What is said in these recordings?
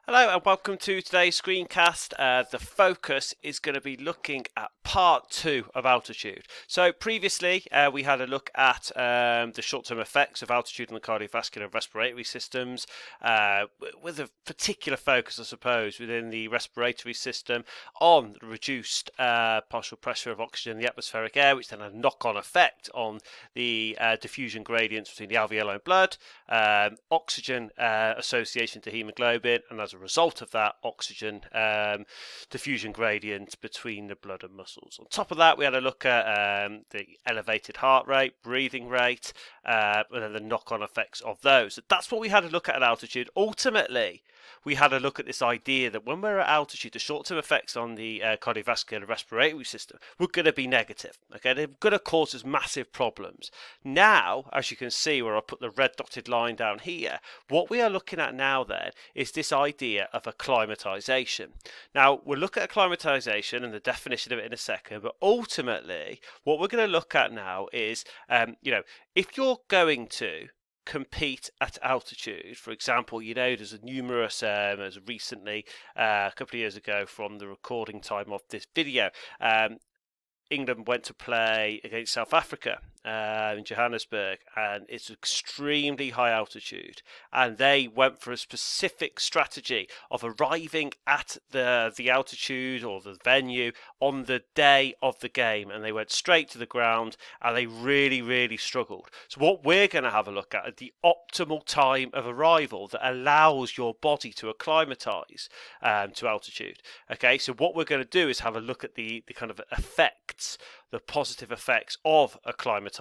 Hello and welcome to today's screencast. The focus is going to be looking at part 2 of altitude. So previously we had a look at the short-term effects of altitude on the cardiovascular and respiratory systems with a particular focus, I suppose, within the respiratory system on the reduced partial pressure of oxygen in the atmospheric air, which then had a knock-on effect on the diffusion gradients between the alveoli and blood, oxygen association to hemoglobin, and as a result of that, oxygen diffusion gradient between the blood and muscles. On top of that, we had a look at the elevated heart rate, breathing rate, and then the knock-on effects of those. That's what we had a look at altitude. Ultimately, we had a look at this idea that when we're at altitude, the short-term effects on the cardiovascular and respiratory system were going to be negative. Okay, they're going to cause us massive problems. Now, as you can see, where I put the red dotted line down here, what we are looking at now then is this idea of acclimatization. Now, we'll look at acclimatization and the definition of it in a second, but ultimately, what we're going to look at now is, if you're going to compete at altitude, for example, there's a numerous, as recently, a couple of years ago from the recording time of this video, England went to play against South Africa in Johannesburg, and it's extremely high altitude, and they went for a specific strategy of arriving at the altitude or the venue on the day of the game, and they went straight to the ground, and they really struggled. So what we're going to have a look at is the optimal time of arrival that allows your body to acclimatize to altitude. Okay, so what we're going to do is have a look at the kind of effects, the positive effects of acclimatizing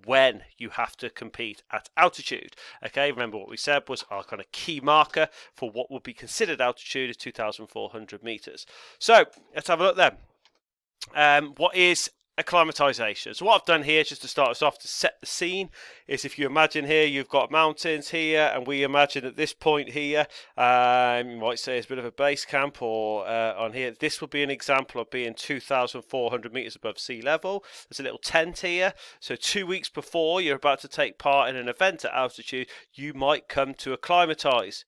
when you have to compete at altitude. Okay, remember what we said was our kind of key marker for what would be considered altitude is 2,400 meters. So let's have a look then. What is acclimatization? So what I've done here, just to start us off to set the scene, is if you imagine here you've got mountains here, and we imagine at this point here, you might say it's a bit of a base camp, or on here, this will be an example of being 2,400 meters above sea level. There's a little tent here, so 2 weeks before you're about to take part in an event at altitude, you might come to acclimatize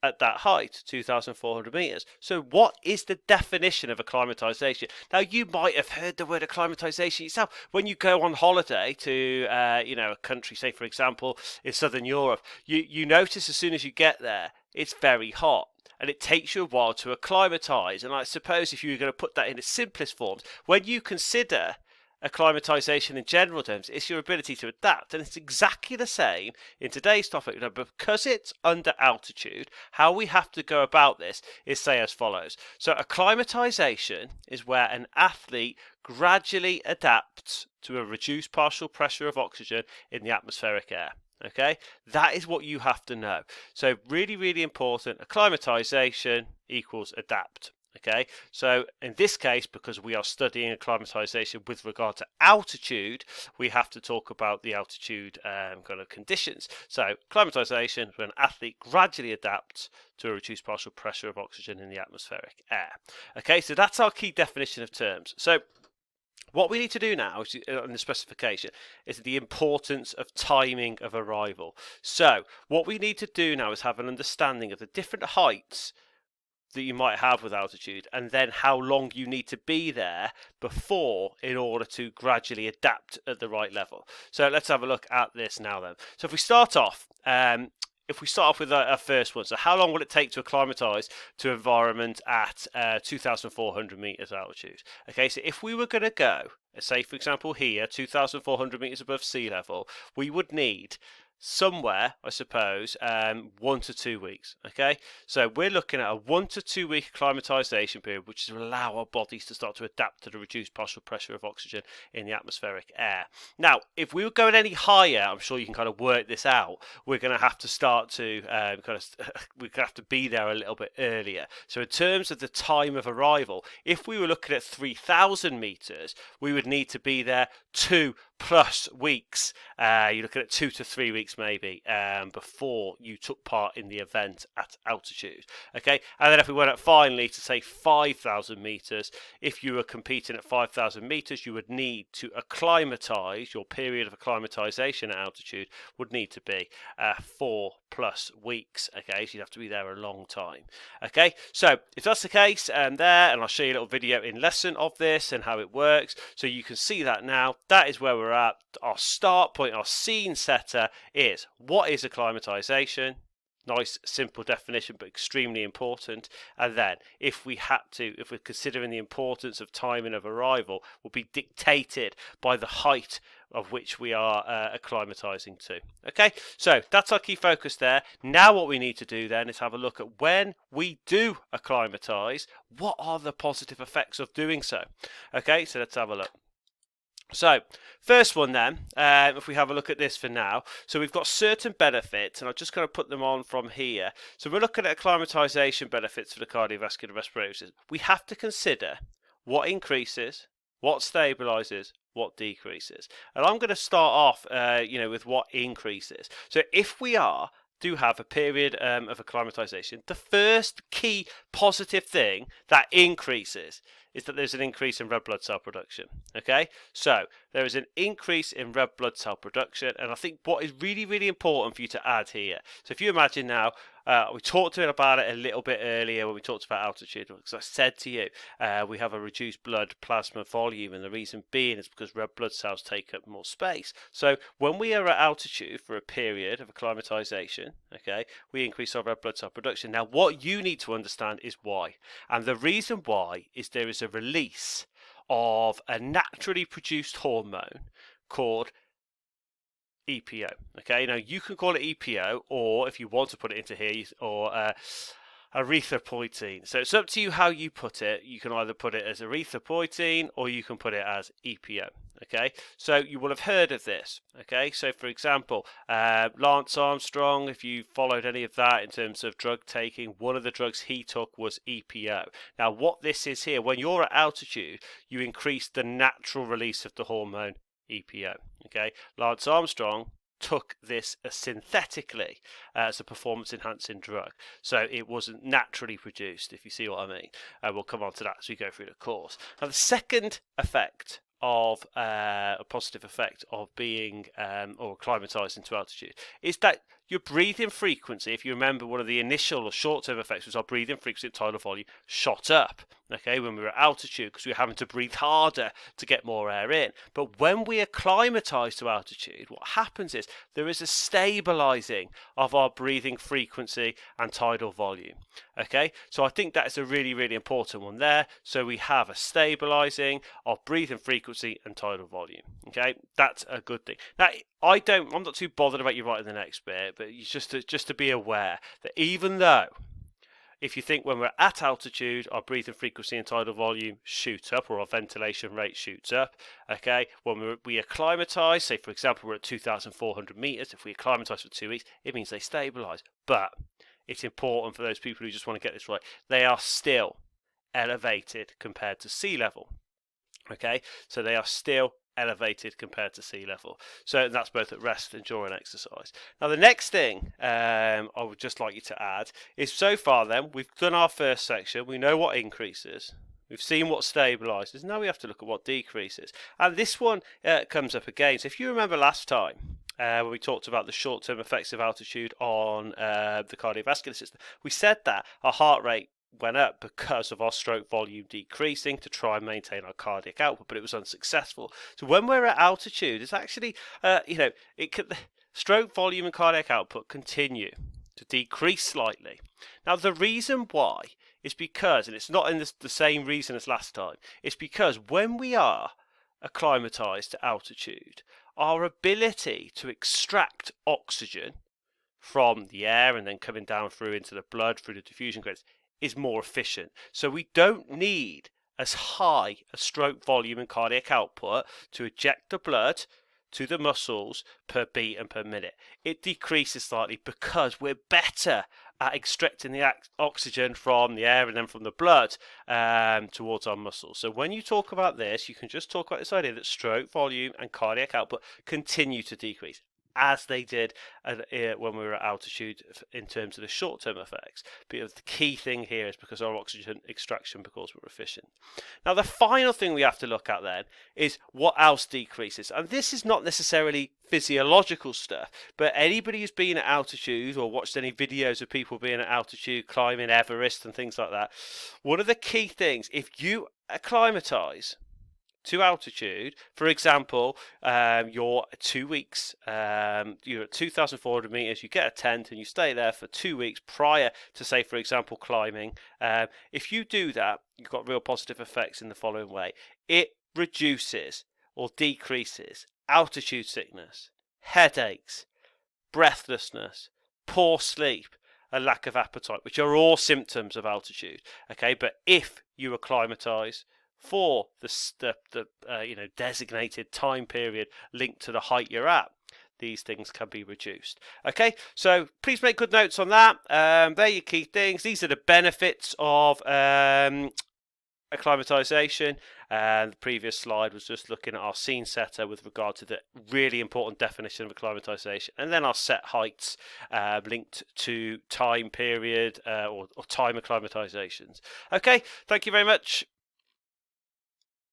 at that height, 2,400 meters. So what is the definition of acclimatization? Now, you might have heard the word acclimatization yourself. When you go on holiday to, a country, say, for example, in Southern Europe, you notice as soon as you get there, it's very hot. And it takes you a while to acclimatize. And I suppose if you were going to put that in its simplest forms, when you consider acclimatization in general terms, it's your ability to adapt, and it's exactly the same in today's topic. Now, because it's under altitude, how we have to go about this is say as follows. So acclimatization is where an athlete gradually adapts to a reduced partial pressure of oxygen in the atmospheric air. Okay, that is what you have to know. So really important, acclimatization equals adapt. Okay, so in this case, because we are studying acclimatization with regard to altitude, we have to talk about the altitude kind of conditions. So acclimatization is when an athlete gradually adapts to a reduced partial pressure of oxygen in the atmospheric air. Okay, so that's our key definition of terms. So what we need to do now in the specification is the importance of timing of arrival. So what we need to do now is have an understanding of the different heights that you might have with altitude, and then how long you need to be there before in order to gradually adapt at the right level. So let's have a look at this now then. So if we start off with our first one, so how long will it take to acclimatize to environment at 2,400 meters altitude? Okay, so if we were going to go, say for example here, 2,400 meters above sea level, we would need somewhere, I suppose, 1 to 2 weeks. Okay, so we're looking at a 1 to 2 week acclimatization period, which will allow our bodies to start to adapt to the reduced partial pressure of oxygen in the atmospheric air. Now, if we were going any higher, I'm sure you can kind of work this out. We're going to have to start to we're going to have to be there a little bit earlier. So in terms of the time of arrival, if we were looking at 3,000 meters, we would need to be there 2+ weeks. You're looking at 2 to 3 weeks maybe before you took part in the event at altitude. Okay, and then if we went up finally to say 5,000 meters, if you were competing at 5,000 meters, you would need to acclimatize. Your period of acclimatization at altitude would need to be 4+ plus weeks. Okay, so you'd have to be there a long time. Okay, so if that's the case, and I'll show you a little video in lesson of this and how it works, so you can see that now. That is where we're at. Our start point, our scene setter is, what is acclimatization? Nice simple definition, but extremely important. And then if we're considering the importance of timing of arrival, will be dictated by the height of which we are acclimatizing to. Okay, so that's our key focus there. Now what we need to do then is have a look at when we do acclimatize, what are the positive effects of doing so? Okay, so let's have a look. So, first one then, if we have a look at this for now, so we've got certain benefits, and I'll just kind of put them on from here. So we're looking at acclimatization benefits for the cardiovascular respiratory system. We have to consider what increases, what stabilizes, what decreases. And I'm going to start off, with what increases. So if we do have a period of acclimatization, the first key positive thing that increases is that there's an increase in red blood cell production. Okay, so there is an increase in red blood cell production, and I think what is really, really important for you to add here. So if you imagine now, we talked about it a little bit earlier when we talked about altitude, because I said to you we have a reduced blood plasma volume, and the reason being is because red blood cells take up more space. So when we are at altitude for a period of acclimatization, okay, we increase our red blood cell production. Now what you need to understand is why, and the reason why is there is a release of a naturally produced hormone called EPO. Okay, now you can call it EPO, or if you want to put it into here, or erythropoietin. So it's up to you how you put it. You can either put it as erythropoietin or you can put it as EPO. Okay, so you will have heard of this. Okay, so for example, Lance Armstrong, if you followed any of that in terms of drug taking, one of the drugs he took was EPO. Now what this is here, when you're at altitude, you increase the natural release of the hormone EPO. Okay, Lance Armstrong took this synthetically as a performance enhancing drug, so it wasn't naturally produced, if you see what I mean. We'll come on to that as we go through the course. Now the second effect of a positive effect of being or acclimatizing to altitude is that your breathing frequency, if you remember, one of the initial or short-term effects was our breathing frequency and tidal volume shot up, okay, when we were at altitude, because we were having to breathe harder to get more air in. But when we acclimatize to altitude, what happens is there is a stabilizing of our breathing frequency and tidal volume. Okay, so I think that is a really, really important one there. So we have a stabilizing of breathing frequency and tidal volume. Okay, that's a good thing. Now, I'm not too bothered about you writing the next bit, but just to be aware that even though, if you think when we're at altitude, our breathing frequency and tidal volume shoot up, or our ventilation rate shoots up, okay, when we acclimatise, say for example we're at 2,400 metres, if we acclimatise for 2 weeks, it means they stabilise. But it's important for those people who just want to get this right, they are still elevated compared to sea level. Okay, so they are still elevated compared to sea level. So that's both at rest and during exercise. Now the next thing I would just like you to add is, so far then, we've done our first section, we know what increases, we've seen what stabilises, now we have to look at what decreases. And this one comes up again. So if you remember last time, when we talked about the short-term effects of altitude on the cardiovascular system, we said that our heart rate went up because of our stroke volume decreasing to try and maintain our cardiac output, but it was unsuccessful. So when we're at altitude, it's actually, stroke volume and cardiac output continue to decrease slightly. Now the reason why is because, and it's not in the same reason as last time, it's because when we are acclimatized to altitude, our ability to extract oxygen from the air and then coming down through into the blood through the diffusion gradients is more efficient. So we don't need as high a stroke volume and cardiac output to eject the blood to the muscles per beat and per minute. It decreases slightly because we're better at extracting the oxygen from the air and then from the blood towards our muscles. So when you talk about this, you can just talk about this idea that stroke volume and cardiac output continue to decrease. as they did when we were at altitude in terms of the short-term effects. But the key thing here is because our oxygen extraction because we're efficient. Now, the final thing we have to look at then is what else decreases. And this is not necessarily physiological stuff, but anybody who's been at altitude or watched any videos of people being at altitude, climbing Everest and things like that, one of the key things, if you acclimatise to altitude, for example, you're 2 weeks, you're at 2,400 meters, you get a tent and you stay there for 2 weeks prior to, say, for example, climbing. If you do that, you've got real positive effects in the following way. It reduces or decreases altitude sickness, headaches, breathlessness, poor sleep, a lack of appetite, which are all symptoms of altitude. Okay, but if you acclimatise for the designated time period linked to the height you're at, these things can be reduced. Okay, so please make good notes on that. They're your key things. These are the benefits of acclimatization. And the previous slide was just looking at our scene setter with regard to the really important definition of acclimatization, and then our set heights linked to time period or time acclimatizations. Okay, thank you very much.